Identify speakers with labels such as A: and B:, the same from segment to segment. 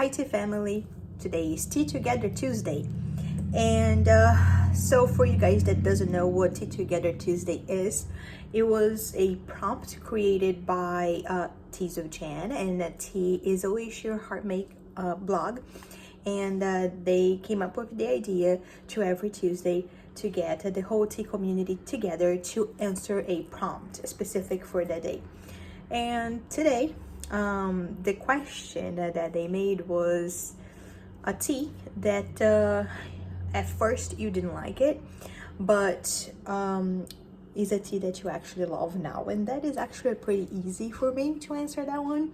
A: Hi Tea family, today is Tea Together Tuesday, and so for you guys that doesn't know what Tea Together Tuesday is, it was a prompt created by Teas of Jan, and that Tea is a Wish Your Heart Make blog, and they came up with the idea to every Tuesday to get the whole tea community together to answer a prompt specific for that day. And today, the question that they made was a tea that at first you didn't like it, but is a tea that you actually love now. And that is actually pretty easy for me to answer that one.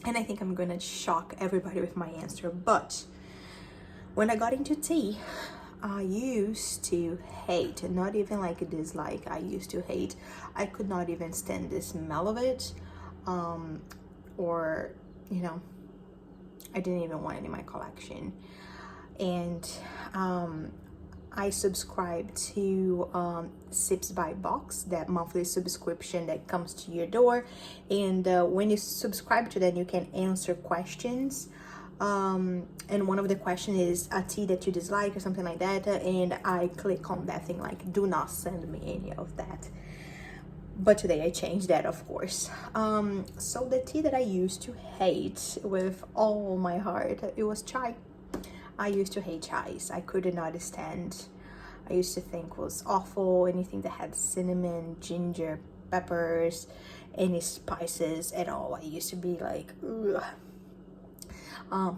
A: And I think I'm gonna shock everybody with my answer. But when I got into tea, I used to hate, not even like a dislike, I used to hate. I could not even stand the smell of it, or, you know, I didn't even want it in my collection. And I subscribe to Sips by Box, that monthly subscription that comes to your door. And when you subscribe to that, you can answer questions. And one of the questions is a tea that you dislike or something like that, and I click on that thing like, do not send me any of that. But today I changed that, of course. So the tea that I used to hate with all my heart, it was chai. I used to hate chais. I could not stand. I used to think was awful, anything that had cinnamon, ginger, peppers, any spices at all. I used to be like, ugh.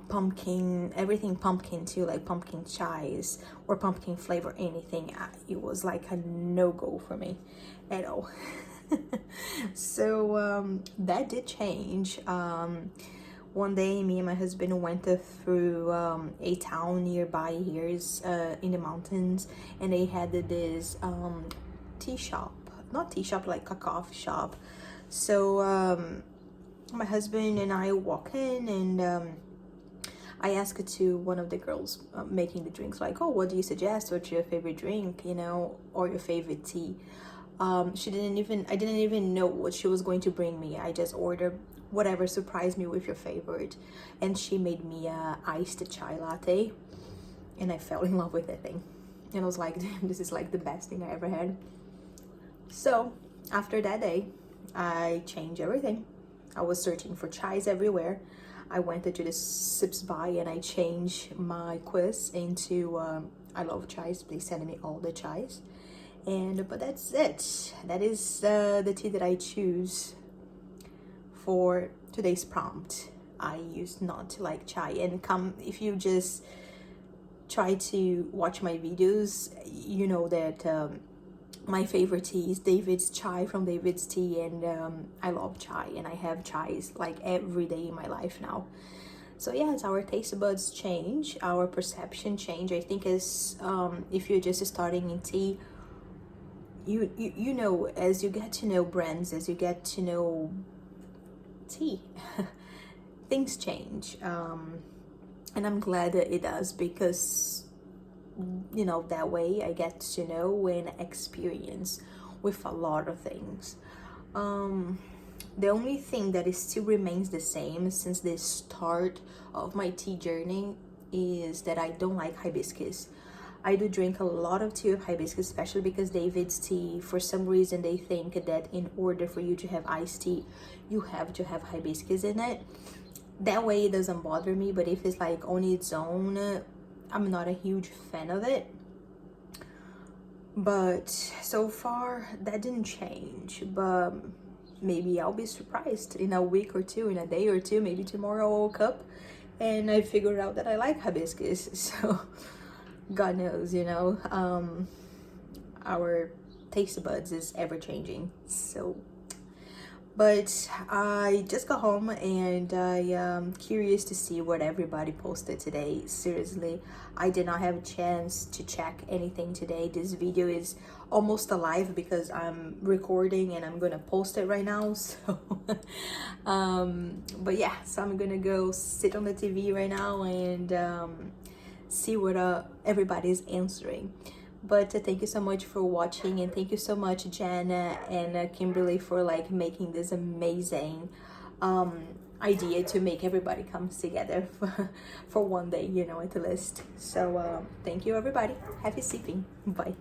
A: Pumpkin, everything pumpkin too, like pumpkin chais or pumpkin flavor, anything, it was like a no-go for me at all. So that did change. One day me and my husband went through a town nearby here in the mountains, and they had this tea shop, not tea shop, like a coffee shop. So my husband and I walk in, and I asked to one of the girls making the drinks, like, oh, what do you suggest? What's your favorite drink, you know, or your favorite tea? I didn't even know what she was going to bring me. I just ordered whatever, surprised me with your favorite. And she made me a iced chai latte, and I fell in love with that thing. And I was like, damn, this is like the best thing I ever had. So after that day, I changed everything. I was searching for chais everywhere. I went to the Sips by, and I changed my quiz into I love chais, please send me all the chais. And but that's it. That is the tea that I choose for today's prompt. I used not to like chai, and if you just try to watch my videos, you know that my favorite tea is David's Chai from David's Tea, and I love chai, and I have chais like every day in my life now. So yes, our taste buds change, our perception change. I think as if you're just starting in tea, you know, as you get to know brands, as you get to know tea, things change, and I'm glad that it does, because you know, that way I get to know and experience with a lot of things. The only thing that is still remains the same since the start of my tea journey is that I don't like hibiscus. I do drink a lot of tea with hibiscus, especially because David's Tea, for some reason they think that in order for you to have iced tea, you have to have hibiscus in it. That way it doesn't bother me, but if it's like on its own, I'm not a huge fan of it. But so far that didn't change, but maybe I'll be surprised in a week or two, in a day or two, maybe tomorrow I woke up and I figured out that I like hibiscus. So God knows, you know, our taste buds is ever changing. So but I just got home, and I am curious to see what everybody posted today. Seriously, I did not have a chance to check anything today. This video is almost alive because I'm recording and I'm gonna post it right now. So but yeah, so I'm gonna go sit on the TV right now and see what everybody's answering. But thank you so much for watching, and thank you so much Jana and Kimberly for like making this amazing idea to make everybody comes together for one day, you know, at least. So thank you everybody. Happy sleeping. Bye.